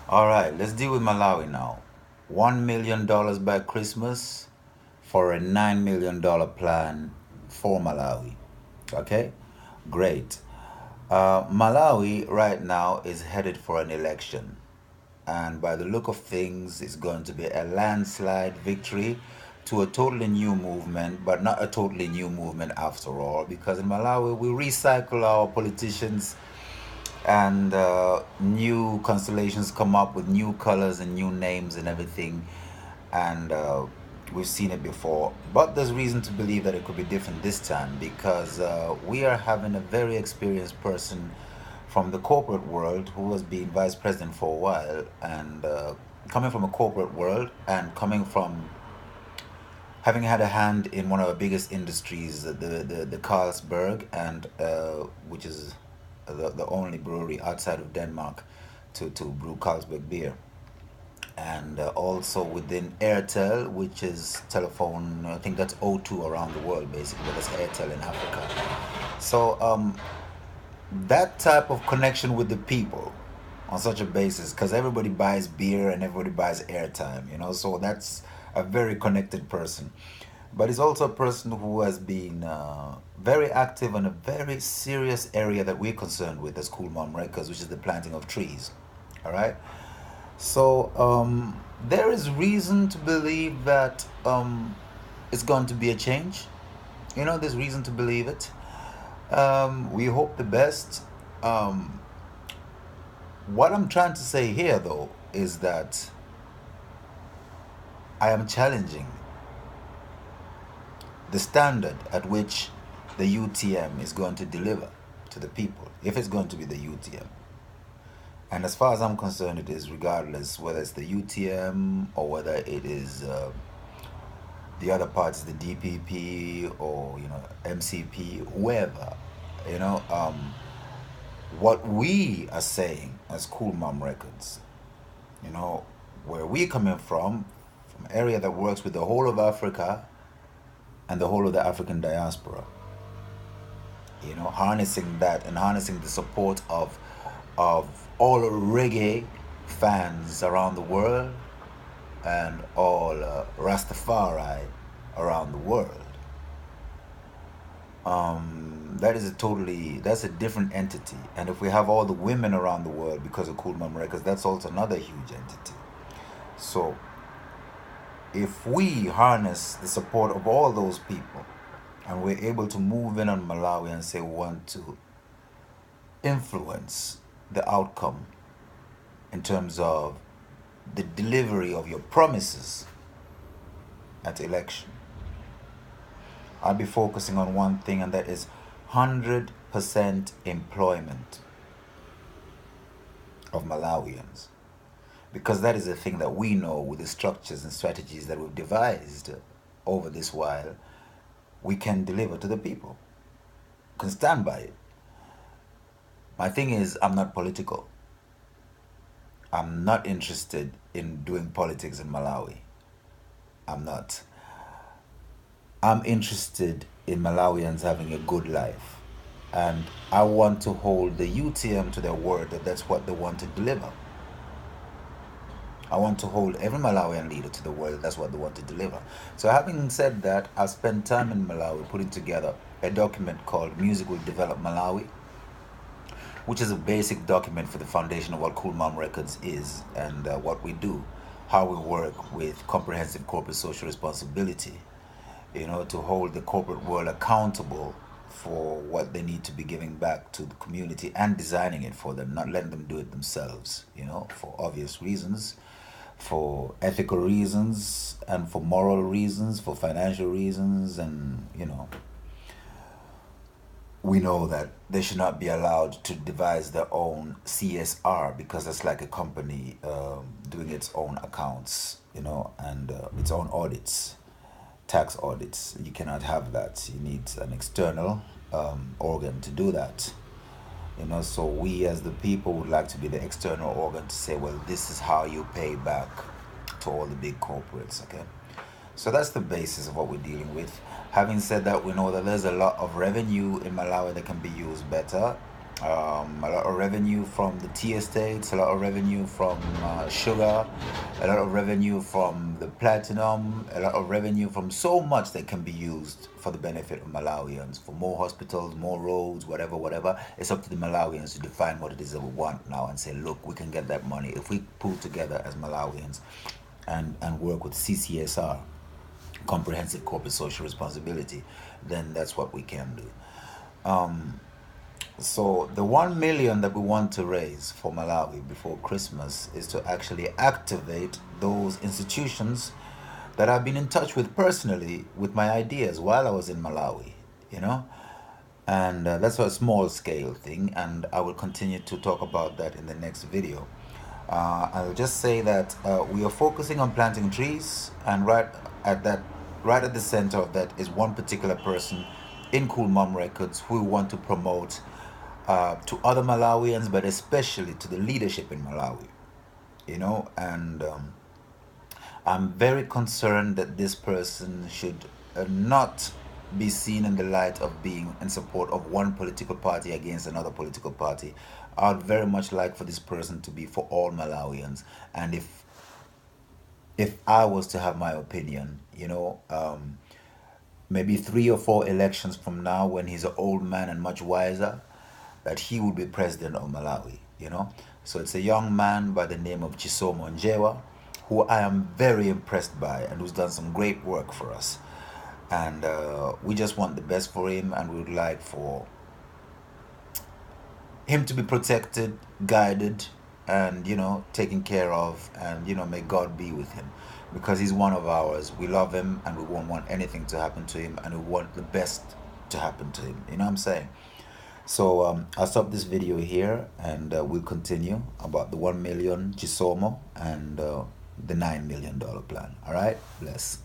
All right, let's deal with Malawi now. $1 million by Christmas for a $9 million plan for Malawi. Okay, great. Malawi right now is headed for an election, and by the look of things, it's going to be a landslide victory to a totally new movement, but not a totally new movement after all, because in Malawi we recycle our politicians and new constellations come up with new colors and new names and everything, and we've seen it before, but there's reason to believe that it could be different this time because we are having a very experienced person from the corporate world who has been vice president for a while, and coming from a corporate world and coming from having had a hand in one of the biggest industries, the Carlsberg, and which is the only brewery outside of Denmark to brew Carlsberg beer, and also within Airtel, which is telephone. I think that's O2 around the world, basically, but that's Airtel in Africa. So that type of connection with the people on such a basis, because everybody buys beer and everybody buys airtime, so that's a very connected person. But he's also a person who has been very active in a very serious area that we're concerned with as Cool Mom Records, which is the planting of trees. All right. So there is reason to believe that it's going to be a change. There's reason to believe it. We hope the best. Um, what I'm trying to say here, though, is that I am challenging the standard at which the UTM is going to deliver to the people, if it's going to be the UTM. And as far as I'm concerned, it is regardless whether it's the UTM or whether it is the other parts, the DPP or MCP, whoever. You know, um, what we are saying as Cool Mom Records, you know, where we coming from an area that works with the whole of Africa and the whole of the African diaspora. Harnessing that and harnessing the support of all reggae fans around the world and all Rastafari around the world. That's a different entity. And if we have all the women around the world because of Cool Mom Records, that's also another huge entity. So if we harness the support of all those people and we're able to move in on Malawi and say we want to influence the outcome in terms of the delivery of your promises at election, I'll be focusing on one thing, and that is 100% employment of Malawians. Because that is the thing that we know with the structures and strategies that we've devised over this while, we can deliver to the people, can stand by it. My thing is, I'm not political. I'm not interested in doing politics in Malawi. I'm not. I'm interested in Malawians having a good life. And I want to hold the UTM to their word that that's what they want to deliver. I want to hold every Malawian leader to the word that that's what they want to deliver. So, having said that, I spent time in Malawi putting together a document called Music Will Develop Malawi, which is a basic document for the foundation of what Cool Mom Records is and what we do, how we work with comprehensive corporate social responsibility, to hold the corporate world accountable for what they need to be giving back to the community and designing it for them, not letting them do it themselves, for obvious reasons, for ethical reasons, and for moral reasons, for financial reasons, and, we know that they should not be allowed to devise their own CSR because that's like a company doing its own accounts, and its own audits, tax audits. You cannot have that. You need an external organ to do that. So we as the people would like to be the external organ to say, well, this is how you pay back to all the big corporates, okay? So that's the basis of what we're dealing with. Having said that, we know that there's a lot of revenue in Malawi that can be used better. A lot of revenue from the tea estates, a lot of revenue from sugar, a lot of revenue from the platinum, a lot of revenue from so much that can be used for the benefit of Malawians, for more hospitals, more roads, whatever, whatever. It's up to the Malawians to define what it is that we want now and say, look, we can get that money. If we pull together as Malawians and work with CCSR, Comprehensive Corporate Social Responsibility, then that's what we can do. So the 1 million that we want to raise for Malawi before Christmas is to actually activate those institutions that I've been in touch with personally with my ideas while I was in Malawi, you know? And that's a small scale thing, and I will continue to talk about that in the next video. I'll just say that we are focusing on planting trees, and right at the center of that is one particular person in Cool Mom Records who we want to promote to other Malawians, but especially to the leadership in Malawi, you know. And I'm very concerned that this person should not be seen in the light of being in support of one political party against another political party. I'd very much like for this person to be for all Malawians. And if I was to have my opinion, you know, maybe 3 or 4 elections from now, when he's an old man and much wiser, that he will be president of Malawi, you know. So it's a young man by the name of Chisomo Njewa, who I am very impressed by and who's done some great work for us. And we just want the best for him, and we would like for him to be protected, guided, and, you know, taken care of, and, you know, may God be with him, because he's one of ours. We love him, and we won't want anything to happen to him, and we want the best to happen to him. You know what I'm saying? So I'll stop this video here, and we'll continue about the 1 million Chisomo and the $9 million plan. All right, bless.